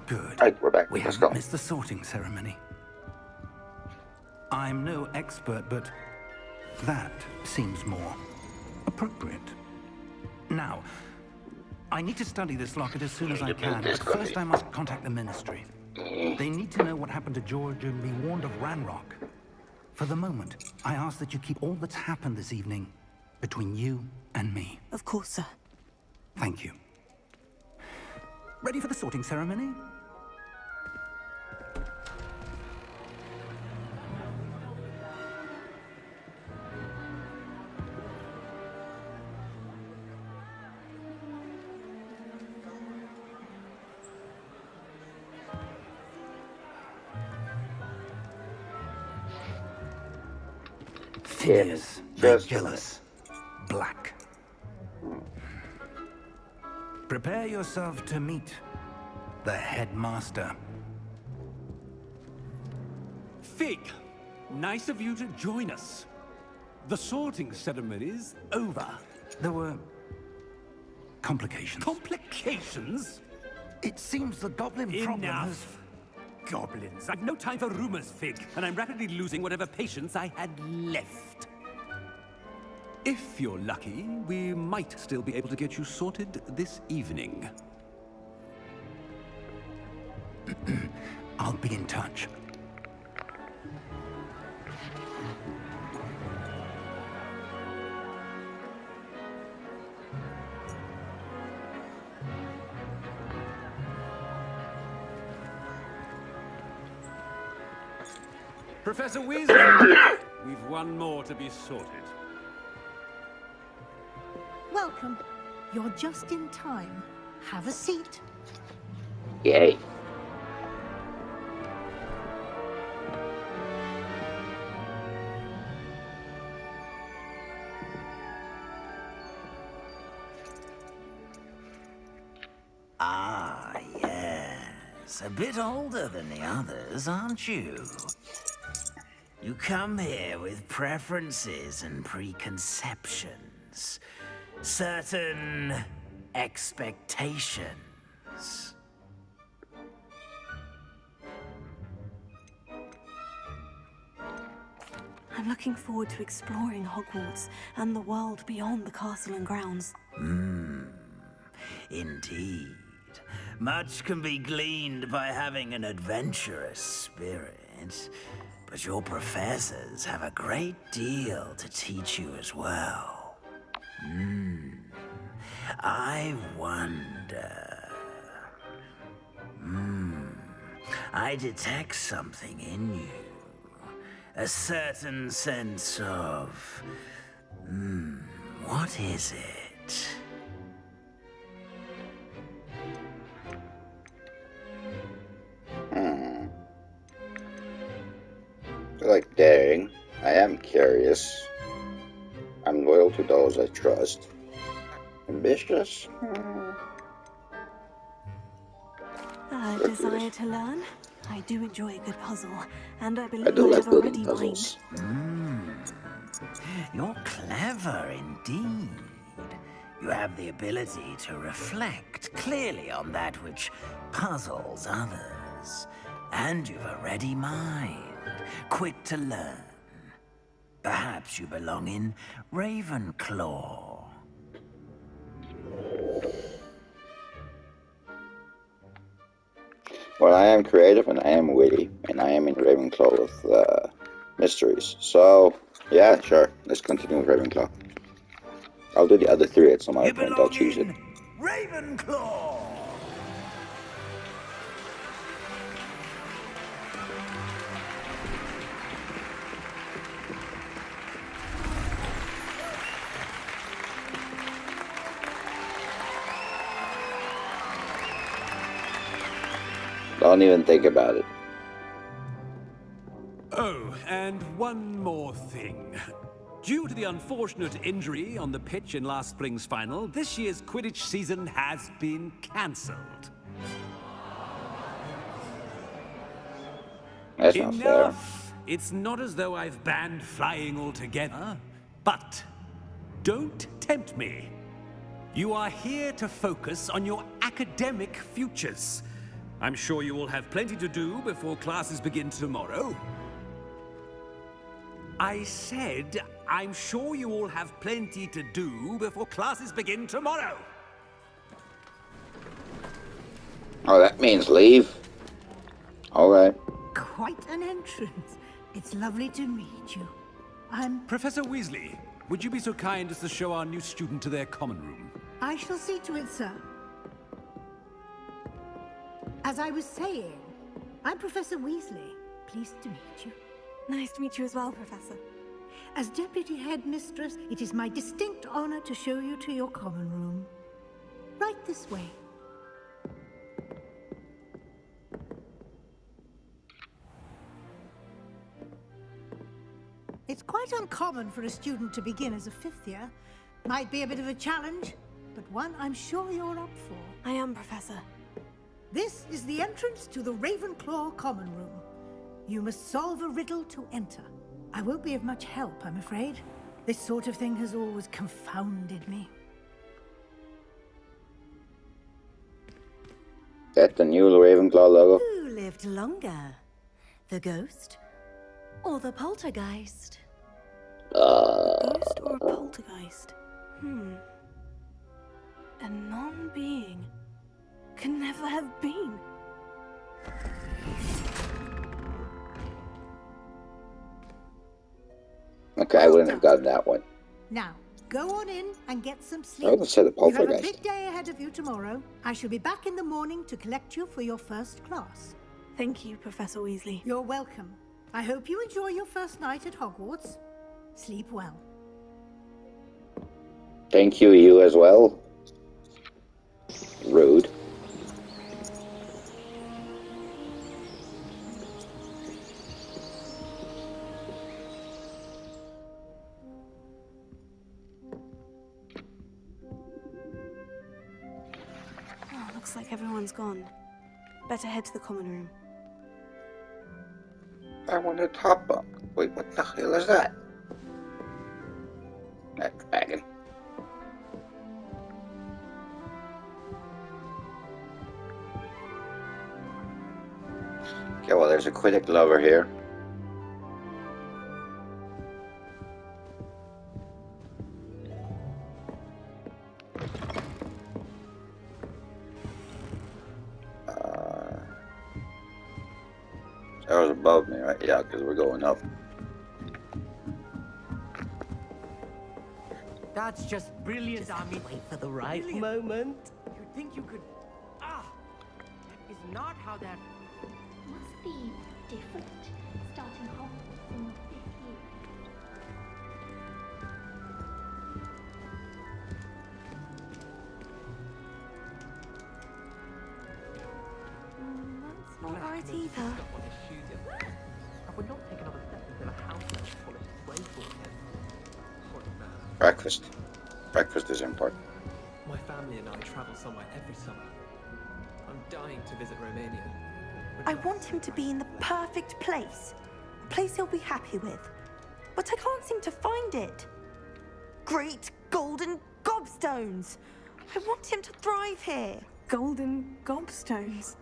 Good. Alright, we're back. We Let's haven't go. missed the sorting ceremony. I'm no expert, but that seems more appropriate. Now, I need to study this locket as soon as I can, but first I must contact the Ministry. They need to know what happened to George and be warned of Ranrock. For the moment, I ask that you keep all that's happened this evening between you and me. Of course, sir. Thank you. Ready for the sorting ceremony? Fierce, jealous, black. Prepare yourself to meet the headmaster. Fig, nice of you to join us. The sorting ceremony's over. There were complications. Complications? It seems the goblin problem has... Enough! Goblins. I've no time for rumors, Fig, and I'm rapidly losing whatever patience I had left. If you're lucky, we might still be able to get you sorted this evening. I'll be in touch. Professor Weasley, we've one more to be sorted. Welcome. You're just in time. Have a seat. Yay. Ah, yes. A bit older than the others, aren't you? You come here with preferences and preconceptions. Certain expectations. I'm looking forward to exploring Hogwarts and the world beyond the castle and grounds. Indeed. Much can be gleaned by having an adventurous spirit, but your professors have a great deal to teach you as well. I wonder... I detect something in you. A certain sense of... what is it? I like daring. I am curious. I'm loyal to those I trust. Ambitious? A desire to learn? I do enjoy a good puzzle, and I I believe do I like have a building ready puzzles. You're clever indeed. You have the ability to reflect clearly on that which puzzles others. And you've a ready mind, quick to learn. Perhaps you belong in Ravenclaw. Well, I am creative and I am witty, and I am in Ravenclaw with mysteries. So, yeah, sure. Let's continue with Ravenclaw. I'll do the other three at some other You point. I'll belong choose it. in Ravenclaw. Don't even think about it. Oh, and one more thing. Due to the unfortunate injury on the pitch in last spring's final, this year's Quidditch season has been cancelled. That's not fair. Enough! It's not as though I've banned flying altogether, but don't tempt me. You are here to focus on your academic futures. I'm sure you all have plenty to do before classes begin tomorrow. I said, I'm sure you all have plenty to do before classes begin tomorrow. Oh, that means leave. Alright. Quite an entrance. It's lovely to meet you. Professor Weasley, would you be so kind as to show our new student to their common room? I shall see to it, sir. As I was saying, I'm Professor Weasley. Pleased to meet you. Nice to meet you as well, Professor. As Deputy Headmistress, it is my distinct honor to show you to your common room. Right this way. It's quite uncommon for a student to begin as a fifth year. Might be a bit of a challenge, but one I'm sure you're up for. I am, Professor. This is the entrance to the Ravenclaw common room. You must solve a riddle to enter. I won't be of much help, I'm afraid. This sort of thing has always confounded me. That the new Ravenclaw logo? Who lived longer? The ghost or the poltergeist? Ghost or a poltergeist? A non-being can never have been. Okay, I wouldn't have gotten that one. Now, go on in and get some I sleep. would say the You have a poltergeist. big day ahead of you tomorrow. I shall be back in the morning to collect you for your first class. Thank you, Professor Weasley. You're welcome. I hope you enjoy your first night at Hogwarts. Sleep well. Thank you, you as well. Rude. Oh, looks like everyone's gone. Better head to the common room. I want a top bunk. Wait, what the hell is that? That dragon. Okay, well, there's a Quidditch lover here. That was above me, right? Yeah, because we're going up. That's just brilliant, I mean, Wait for the right moment. you'd think you could... that is not how that... Must be different, starting Hogwarts in the 5th year. That's not right either. Got on his shoes yesterday. I would not take another step until a house was full of slave him. Horrid man. Breakfast. Breakfast is important. My family and I travel somewhere every summer. I'm dying to visit Romania. I want him to be in the perfect place. A place he'll be happy with. But I can't seem to find it. Great golden gobstones! I want him to thrive here. Golden gobstones.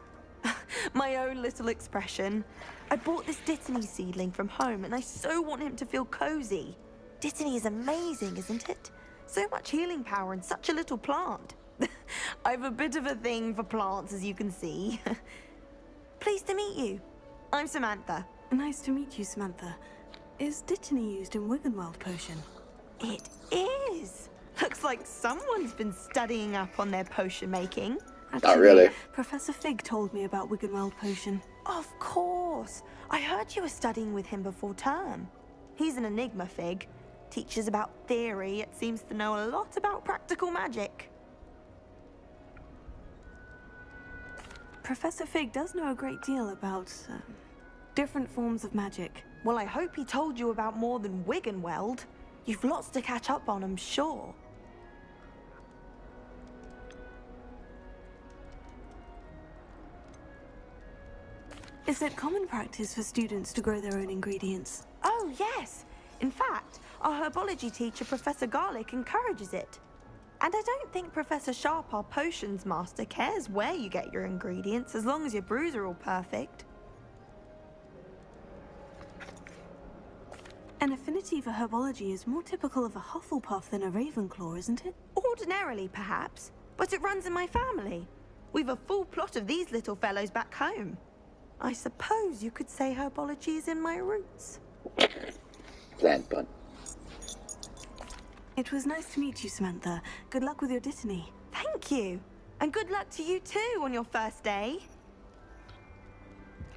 My own little expression. I bought this Dittany seedling from home and I so want him to feel cozy. Dittany is amazing, isn't it? So much healing power in such a little plant. I've a bit of a thing for plants, as you can see. Pleased to meet you. I'm Samantha. Nice to meet you, Samantha. Is Dittany used in Wiggenweld potion? It is. Looks like someone's been studying up on their potion making. Actually, really. Professor Fig told me about Wiggenweld potion. Of course. I heard you were studying with him before term. He's an enigma, Fig. Teaches about theory, yet seems to know a lot about practical magic. Professor Fig does know a great deal about different forms of magic. Well, I hope he told you about more than Wiggenweld. You've lots to catch up on, I'm sure. Is it common practice for students to grow their own ingredients? Oh, yes. In fact, our herbology teacher, Professor Garlick, encourages it. And I don't think Professor Sharp, our potions master, cares where you get your ingredients as long as your brews are all perfect. An affinity for herbology is more typical of a Hufflepuff than a Ravenclaw, isn't it? Ordinarily, perhaps, but it runs in my family. We've a full plot of these little fellows back home. I suppose you could say herbology is in my roots. Plant pun. It was nice to meet you, Samantha. Good luck with your dittany. Thank you. And good luck to you too on your first day.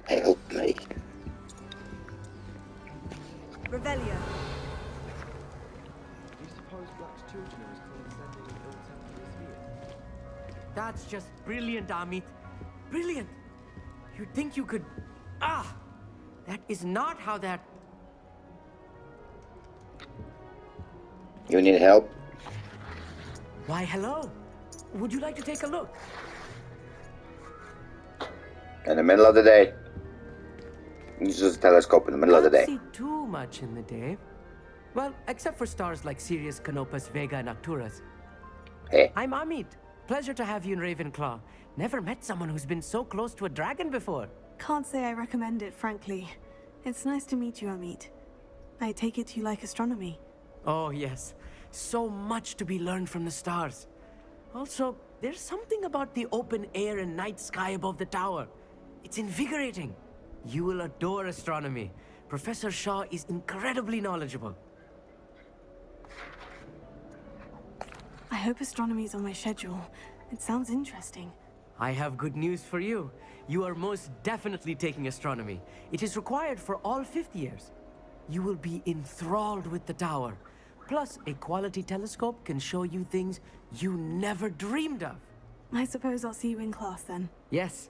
Help me. Revelio. Do you suppose Black's children are as condescending and ill-tempered as he is? That's just brilliant, Amit. Brilliant. You'd think you could... Ah! That is not how that... You need help? Why, hello. Would you like to take a look? In the middle of the day. Use a telescope in the middle of the day. Can't see too much in the day. Well, except for stars like Sirius, Canopus, Vega, and Arcturus. Hey. I'm Amit. Pleasure to have you in Ravenclaw. Never met someone who's been so close to a dragon before. Can't say I recommend it, frankly. It's nice to meet you, Amit. I take it you like astronomy. Oh, yes. So much to be learned from the stars. Also, there's something about the open air and night sky above the tower. It's invigorating. You will adore astronomy. Professor Shaw is incredibly knowledgeable. I hope astronomy's on my schedule. It sounds interesting. I have good news for you. You are most definitely taking astronomy. It is required for all 5th years. You will be enthralled with the tower. Plus, a quality telescope can show you things you never dreamed of. I suppose I'll see you in class then. Yes.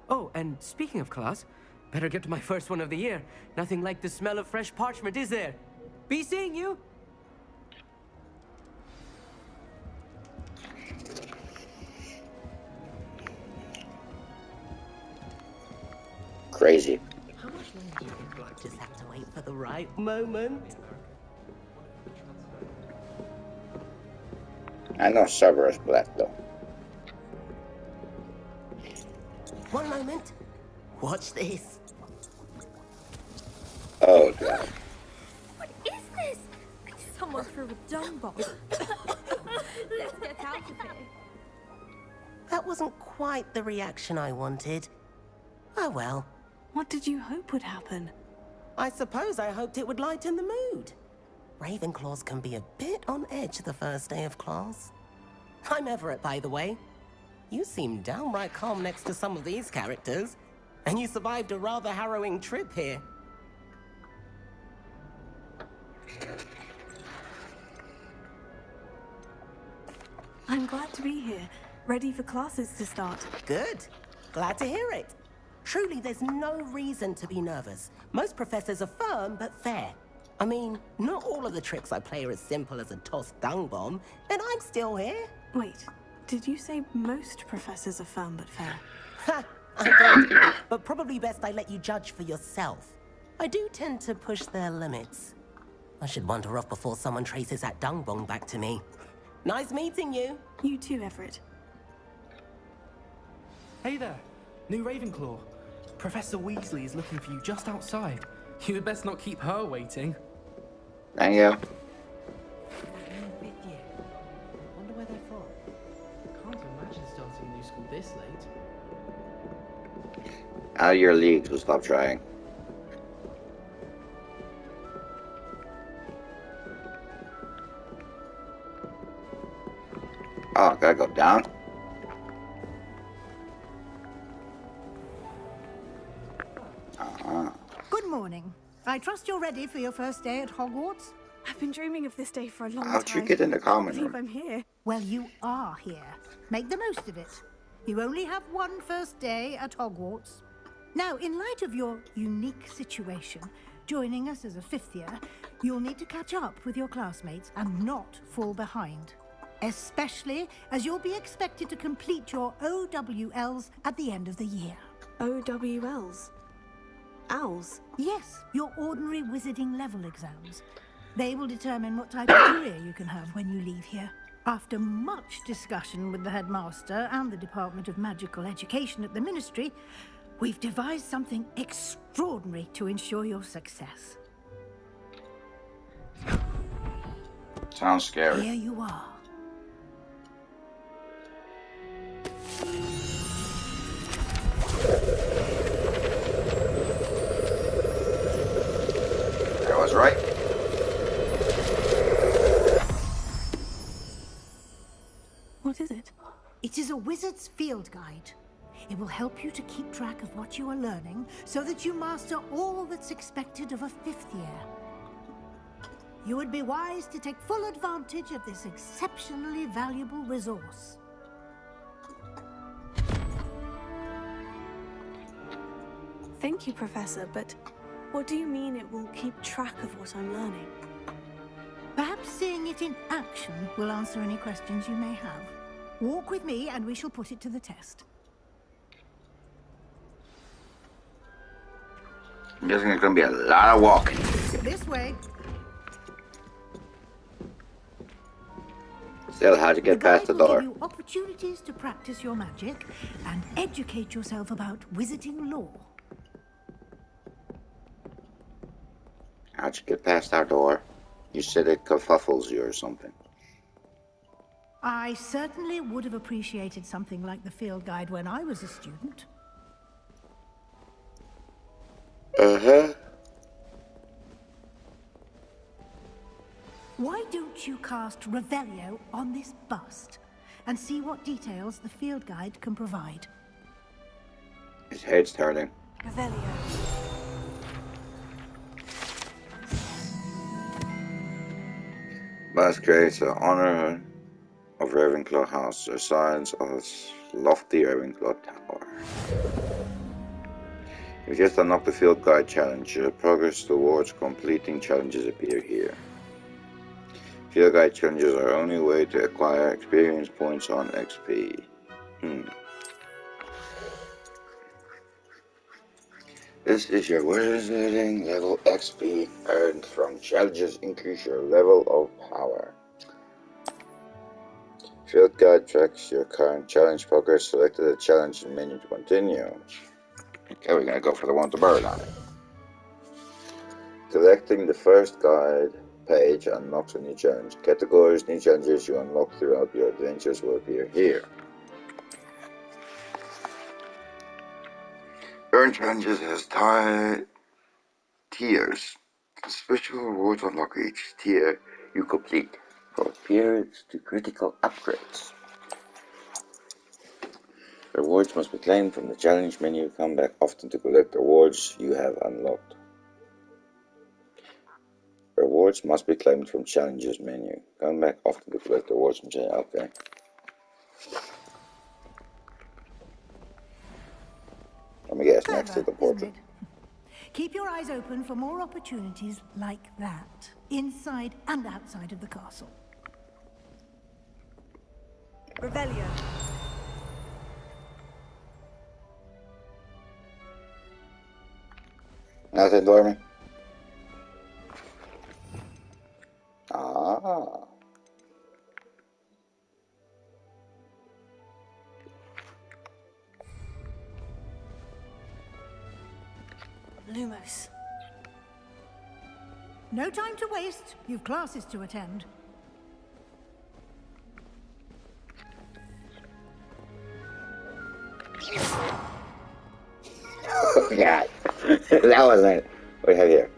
Oh, and speaking of class, better get to my first one of the year. Nothing like the smell of fresh parchment, is there? Be seeing you! Crazy. How much longer do you think Black just have to wait for the right moment? I know Cerberus Black though. One moment. Watch this. Oh god. What is this? Someone threw a dung bomb. Let's get out of here. That wasn't quite the reaction I wanted. Oh well. What did you hope would happen? I suppose I hoped it would lighten the mood. Ravenclaws can be a bit on edge the first day of class. I'm Everett, by the way. You seem downright calm next to some of these characters. And you survived a rather harrowing trip here. I'm glad to be here, ready for classes to start. Good. Glad to hear it. Truly, there's no reason to be nervous. Most professors are firm but fair. I mean, not all of the tricks I play are as simple as a tossed dung bomb, and I'm still here. Wait, did you say most professors are firm but fair? Ha! I did, but probably best I let you judge for yourself. I do tend to push their limits. I should wander off before someone traces that dung bomb back to me. Nice meeting you. You too, Everett. Hey there, new Ravenclaw. Professor Weasley is looking for you just outside. You'd best not keep her waiting. Thank you. Fifth year. Wonder where they're from. Can't imagine starting a new school this late. Out of your league, so stop trying. Oh, gotta go down. Good morning. I trust you're ready for your first day at Hogwarts? I've been dreaming of this day for a long How'd time. you get in the common I believe room? I'm here. Well, you are here. Make the most of it. You only have one first day at Hogwarts. Now, in light of your unique situation, joining us as a 5th year, you'll need to catch up with your classmates and not fall behind. Especially as you'll be expected to complete your OWLs at the end of the year. OWLs? Owls? Yes, your ordinary wizarding level exams. They will determine what type of career you can have when you leave here. After much discussion with the headmaster and the Department of Magical Education at the Ministry, we've devised something extraordinary to ensure your success. Sounds scary. Here you are. I was right. What is it? It is a wizard's field guide. It will help you to keep track of what you are learning so that you master all that's expected of a 5th year. You would be wise to take full advantage of this exceptionally valuable resource. Thank you, Professor, but what do you mean it will keep track of what I'm learning? Perhaps seeing it in action will answer any questions you may have. Walk with me and we shall put it to the test. I'm guessing there's gonna be a lot of walking. This way. Still, how'd you get past the guide will door? give you opportunities to practice your magic and educate yourself about wizarding lore. How'd you get past our door? You said it kerfuffles you or something. I certainly would have appreciated something like the field guide when I was a student. Uh-huh. Why don't you cast Revelio on this bust and see what details the field guide can provide? His head's turning. Revelio. Bust creates an honor of Ravenclaw House, or signs of its lofty Ravenclaw Tower. You've just unlocked the field guide challenge. Your progress towards completing challenges appear here. Field guide challenges are the only way to acquire experience points on XP. This is your wizarding level XP earned from challenges. Increase your level of power. Field guide tracks your current challenge progress. Select the challenge menu to continue. Okay, we're gonna go for the one with the bird on it. Collecting the first guide page unlocks a new challenge. Categories, new challenges you unlock throughout your adventures will appear here. Earn challenges as tiers. Special rewards unlock each tier you complete, from periods to critical upgrades. Rewards must be claimed from the challenge menu. Come back often to collect rewards you have unlocked. Rewards must be claimed from challenges menu. Come back often to collect rewards from challenges. Okay. Let me guess, next to the portrait. Keep your eyes open for more opportunities like that, inside and outside of the castle. Revelio. Nothing, Dormy? Ah. Lumos. No time to waste. You've classes to attend. Oh God. That wasn't. What do we have here?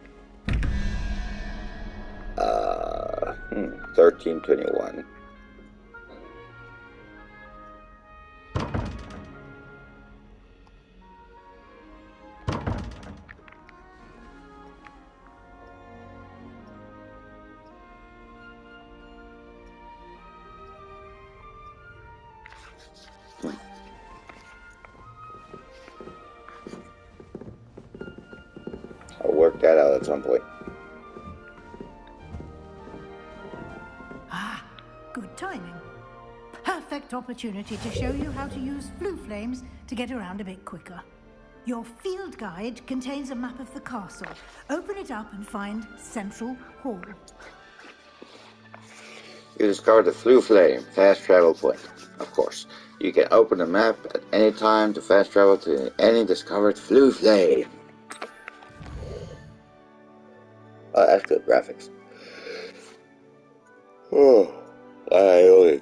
1321. I'll work that out at some point. Ah, good timing. Perfect opportunity to show you how to use flue flames to get around a bit quicker. Your field guide contains a map of the castle. Open it up and find Central Hall. You discovered the Flue Flame fast travel point. Of course, you can open the map at any time to fast travel to any discovered Flue Flame. Oh, that's good graphics. Oh, I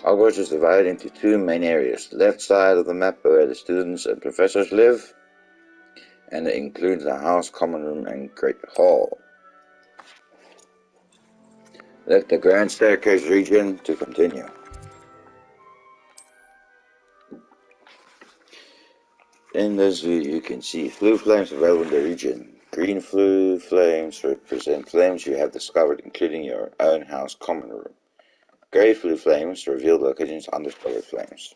Hogwarts is divided into two main areas. The left side of the map where the students and professors live, and it includes the house, common room, and great hall. Select the grand staircase region to continue. In this view, you can see flue flames available in the region. Green flue flames represent flames you have discovered, including your own house common room. Grey flue flames reveal locations undiscovered flames.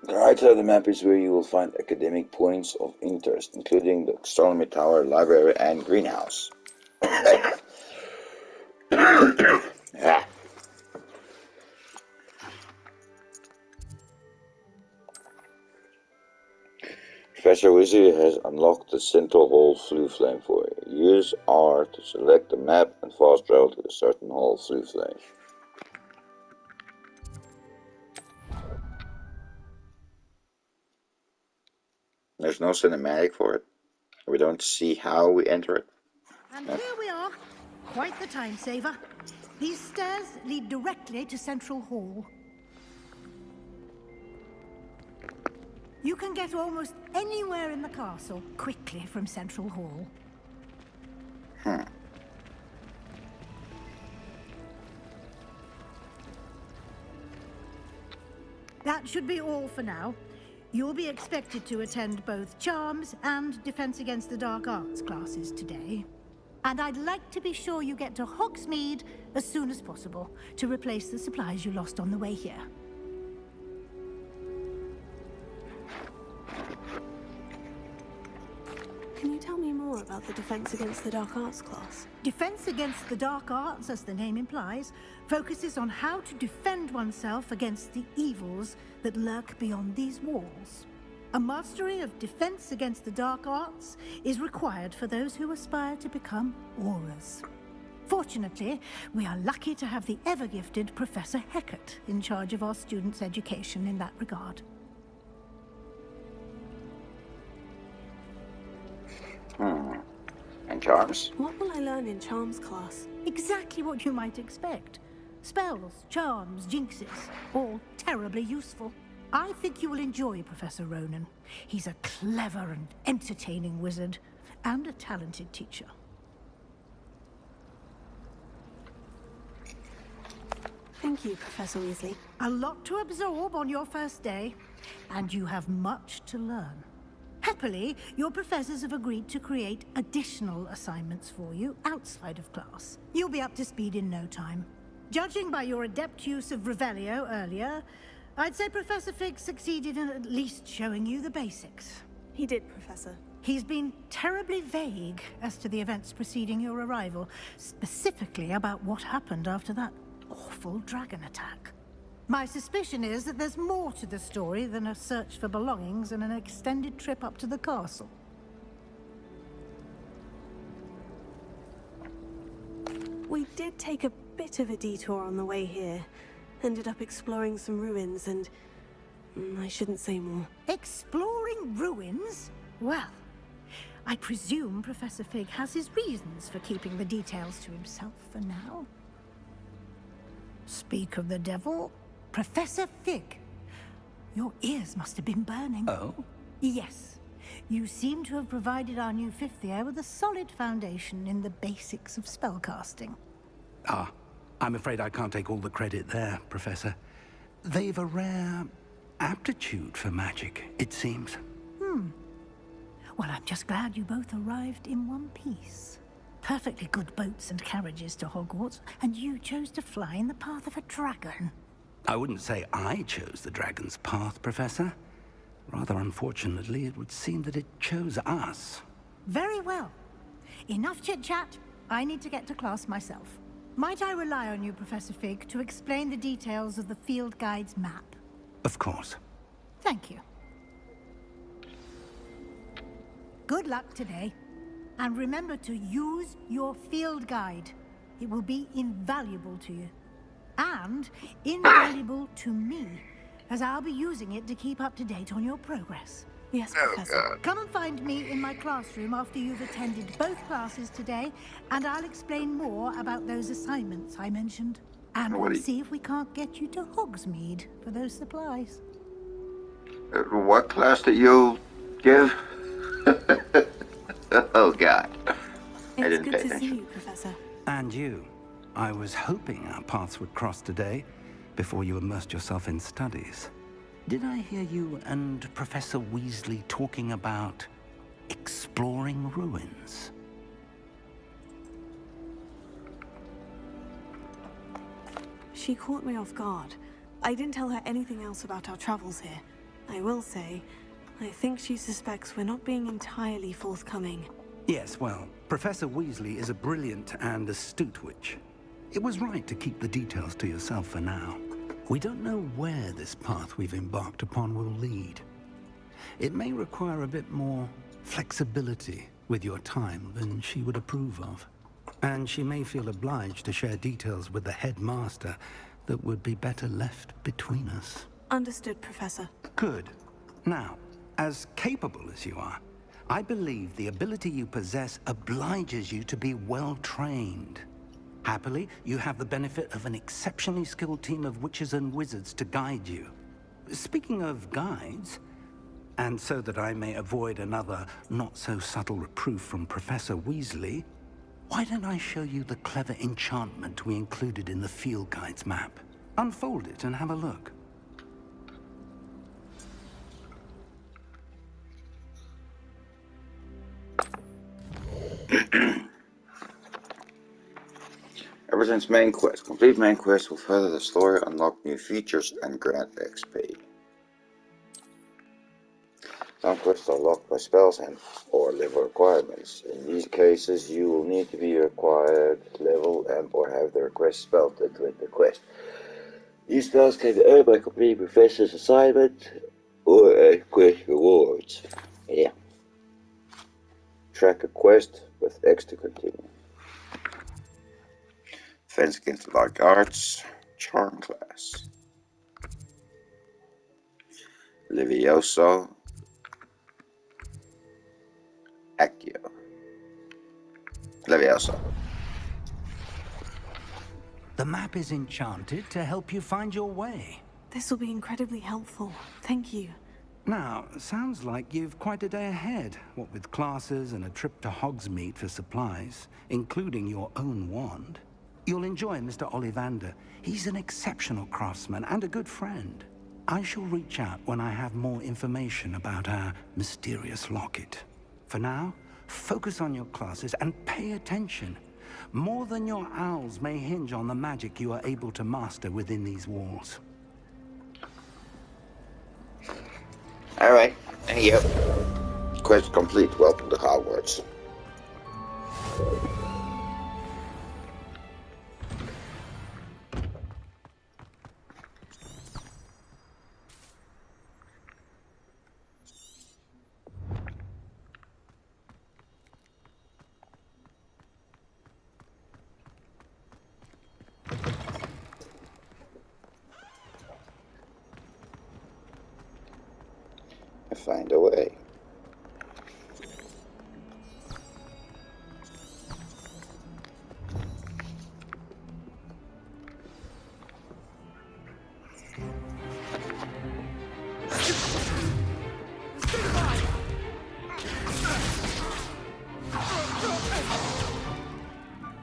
The right side of the map is where you will find academic points of interest, including the astronomy tower, library, and greenhouse. Yeah. Professor Weasley has unlocked the Central Hall Flue Flame for you. Use R to select the map and fast travel to the serten Hall Flue Flame. There's no cinematic for it. We don't see how we enter it. And here we are. Quite the time saver. These stairs lead directly to Central Hall. You can get almost anywhere in the castle quickly from Central Hall. That should be all for now. You'll be expected to attend both Charms and Defense Against the Dark Arts classes today. And I'd like to be sure you get to Hogsmeade as soon as possible to replace the supplies you lost on the way here. Can you tell me more about the Defense Against the Dark Arts class? Defense Against the Dark Arts, as the name implies, focuses on how to defend oneself against the evils that lurk beyond these walls. A mastery of Defense Against the Dark Arts is required for those who aspire to become aurors. Fortunately, we are lucky to have the ever-gifted Professor Hecat in charge of our students' education in that regard. And Charms? What will I learn in Charms class? Exactly what you might expect. Spells, charms, jinxes, all terribly useful. I think you will enjoy Professor Ronan. He's a clever and entertaining wizard, and a talented teacher. Thank you, Professor Weasley. A lot to absorb on your first day, and you have much to learn. Happily, your professors have agreed to create additional assignments for you outside of class. You'll be up to speed in no time. Judging by your adept use of Revelio earlier, I'd say Professor Fig succeeded in at least showing you the basics. He did, Professor. He's been terribly vague as to the events preceding your arrival, specifically about what happened after that awful dragon attack. My suspicion is that there's more to the story than a search for belongings and an extended trip up to the castle. We did take a bit of a detour on the way here. Ended up exploring some ruins and... I shouldn't say more. Exploring ruins? Well, I presume Professor Fig has his reasons for keeping the details to himself for now. Speak of the devil, Professor Fig. Your ears must have been burning. Oh? Yes. You seem to have provided our new fifth year with a solid foundation in the basics of spellcasting. Ah, I'm afraid I can't take all the credit there, Professor. They've a rare aptitude for magic, it seems. Well, I'm just glad you both arrived in one piece. Perfectly good boats and carriages to Hogwarts, and you chose to fly in the path of a dragon. I wouldn't say I chose the dragon's path, Professor. Rather unfortunately, it would seem that it chose us. Very well. Enough chit-chat. I need to get to class myself. Might I rely on you, Professor Fig, to explain the details of the field guide's map? Of course. Thank you. Good luck today. And remember to use your field guide. It will be invaluable to you. And invaluable to me, as I'll be using it to keep up to date on your progress. Yes, Professor. Come and find me in my classroom after you've attended both classes today, and I'll explain more about those assignments I mentioned. And we'll see if we can't get you to Hogsmeade for those supplies. What class did you give? Oh, God. I didn't It's pay good to see attention. you, Professor. And you. I was hoping our paths would cross today before you immersed yourself in studies. Did I hear you and Professor Weasley talking about exploring ruins? She caught me off guard. I didn't tell her anything else about our travels here. I will say, I think she suspects we're not being entirely forthcoming. Yes, well, Professor Weasley is a brilliant and astute witch. It was right to keep the details to yourself for now. We don't know where this path we've embarked upon will lead. It may require a bit more flexibility with your time than she would approve of. And she may feel obliged to share details with the headmaster that would be better left between us. Understood, Professor. Good. Now, as capable as you are, I believe the ability you possess obliges you to be well trained. Happily, you have the benefit of an exceptionally skilled team of witches and wizards to guide you. Speaking of guides, and so that I may avoid another not-so-subtle reproof from Professor Weasley, why don't I show you the clever enchantment we included in the field guide's map? Unfold it and have a look. Everton's main quest. Complete main quest will further the story, unlock new features, and grant XP. Some quests are locked by spells and or level requirements. In these cases, you will need to be required level and or have the request spell to complete the quest. These spells can be earned by completing professor's assignment or a quest rewards. Yeah. Track a quest with X to continue. Defense against dark arts, charm class. Levioso, Accio. Levioso. The map is enchanted to help you find your way. This will be incredibly helpful. Thank you. Now, sounds like you've quite a day ahead, what with classes and a trip to Hogsmeade for supplies, including your own wand. You'll enjoy Mr. Ollivander. He's an exceptional craftsman and a good friend. I shall reach out when I have more information about our mysterious locket. For now, focus on your classes and pay attention. More than your owls may hinge on the magic you are able to master within these walls. Alright, thank you. Quest complete. Welcome to Hogwarts. Find a way.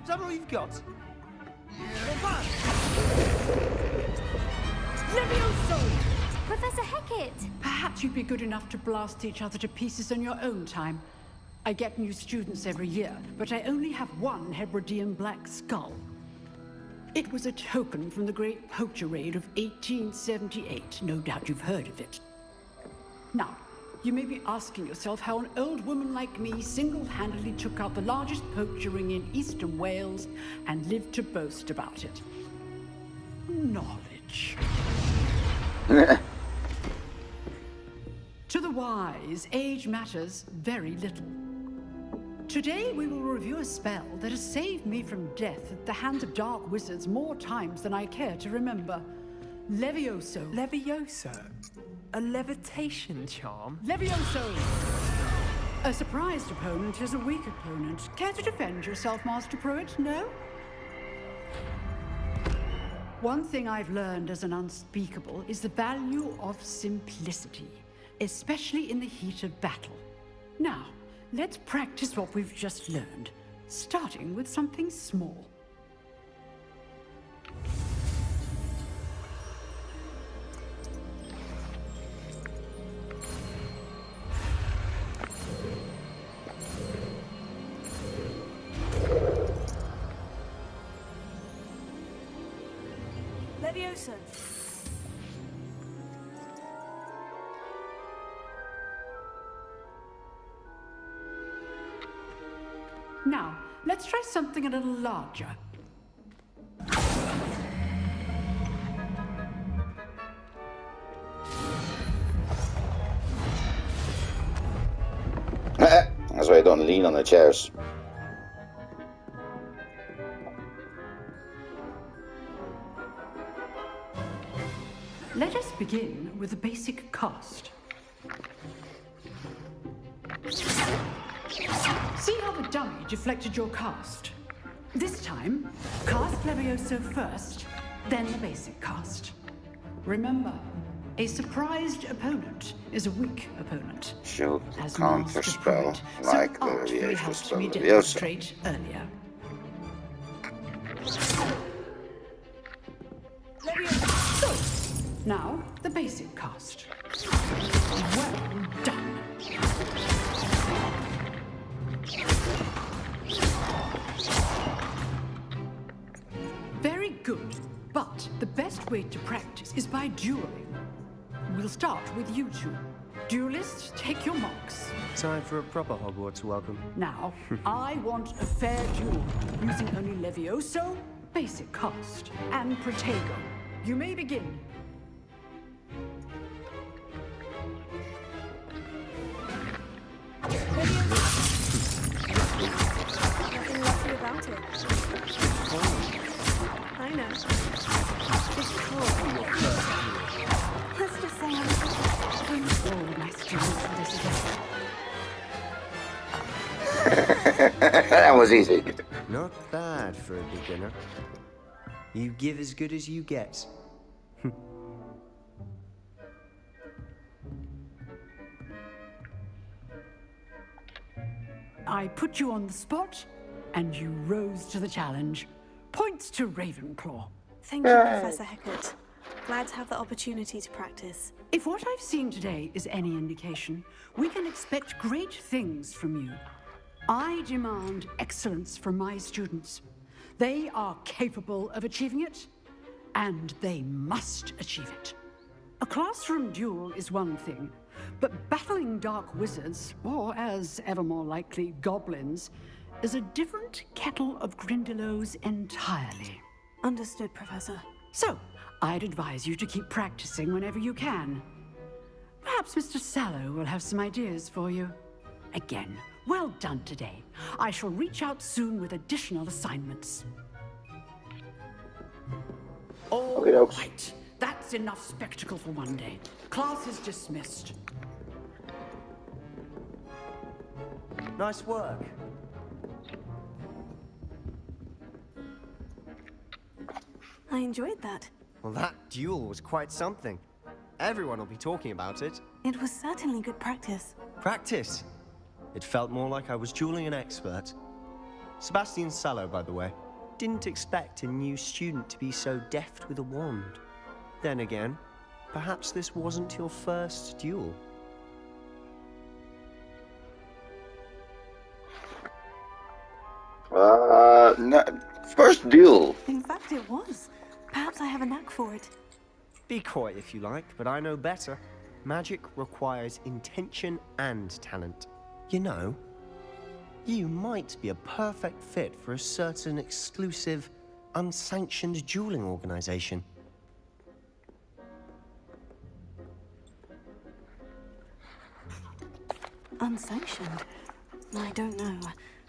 Is that all you've got? Professor Hecat! Perhaps you'd be good enough to blast each other to pieces on your own time. I get new students every year, but I only have one Hebridean black skull. It was a token from the Great Poacher Raid of 1878. No doubt you've heard of it. Now, you may be asking yourself how an old woman like me single-handedly took out the largest poacher ring in eastern Wales and lived to boast about it. Knowledge. To the wise, age matters very little. Today we will review a spell that has saved me from death at the hands of dark wizards more times than I care to remember. Levioso. Levioso? A levitation charm? Levioso! A surprised opponent is a weak opponent. Care to defend yourself, Master Pruitt? No? One thing I've learned as an unspeakable is the value of simplicity, especially in the heat of battle. Now, let's practice what we've just learned, starting with something small. Levioso. Now, let's try something a little larger. That's why I don't lean on the chairs. Let us begin with the basic cast. See how the dummy deflected your cast? This time, cast Levioso first, then the basic cast. Remember, a surprised opponent is a weak opponent. Shield As counter Master spell Pruitt like so the artfully Levioso helped spell me Levioso. demonstrate earlier. So, now the basic cast. Well done. Very good, but the best way to practice is by dueling. We'll start with you two. Duelists, take your marks. Time for a proper Hogwarts welcome. Now, I want a fair duel, using only Levioso, basic cast, and Protego. You may begin. Nothing lucky about it. I know. It's cool. Let's just say I'm all my students for this event. That was easy. Not bad for a beginner. You give as good as you get. I put you on the spot, and you rose to the challenge. Points to Ravenclaw. Thank you, Professor Hecat. Glad to have the opportunity to practice. If what I've seen today is any indication, we can expect great things from you. I demand excellence from my students. They are capable of achieving it, and they must achieve it. A classroom duel is one thing, but battling dark wizards, or as ever more likely, goblins, is a different kettle of Grindylows entirely. Understood, Professor. So, I'd advise you to keep practicing whenever you can. Perhaps Mr. Sallow will have some ideas for you. Again, well done today. I shall reach out soon with additional assignments. All right. That's enough spectacle for one day. Class is dismissed. Nice work. I enjoyed that. Well, that duel was quite something. Everyone will be talking about it. It was certainly good practice. Practice? It felt more like I was dueling an expert. Sebastian Sallow, by the way. Didn't expect a new student to be so deft with a wand. Then again, perhaps this wasn't your first duel. No, first duel. In fact, it was. Perhaps I have a knack for it. Be quiet if you like, but I know better. Magic requires intention and talent. You know, you might be a perfect fit for a certain exclusive, unsanctioned dueling organization. Unsanctioned? I don't know.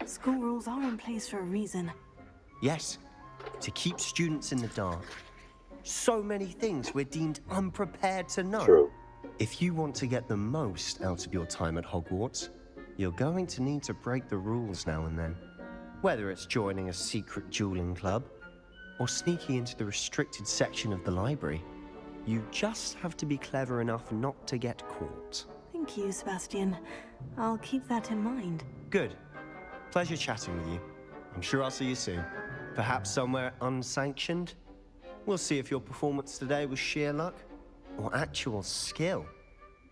School rules are in place for a reason. Yes, to keep students in the dark. So many things we're deemed unprepared to know. True. If you want to get the most out of your time at Hogwarts, you're going to need to break the rules now and then. Whether it's joining a secret dueling club, or sneaking into the restricted section of the library, you just have to be clever enough not to get caught. Thank you, Sebastian. I'll keep that in mind. Good. Pleasure chatting with you. I'm sure I'll see you soon. Perhaps somewhere unsanctioned? We'll see if your performance today was sheer luck or actual skill.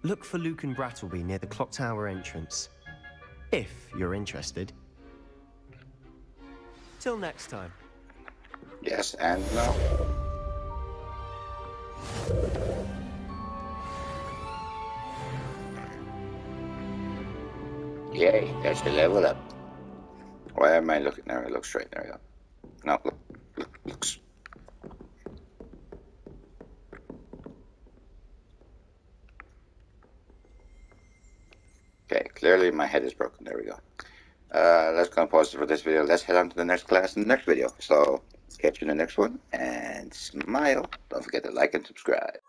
Look for Luke and Brattleby near the clock tower entrance, if you're interested. Till next time. Yes, and no. Yay, there's the level up. Why am I looking? There, look straight. There we go. No, look. Okay, clearly my head is broken. There we go. Let's go and pause for this video. Let's head on to the next class in the next video. So, catch you in the next one, and smile. Don't forget to like and subscribe.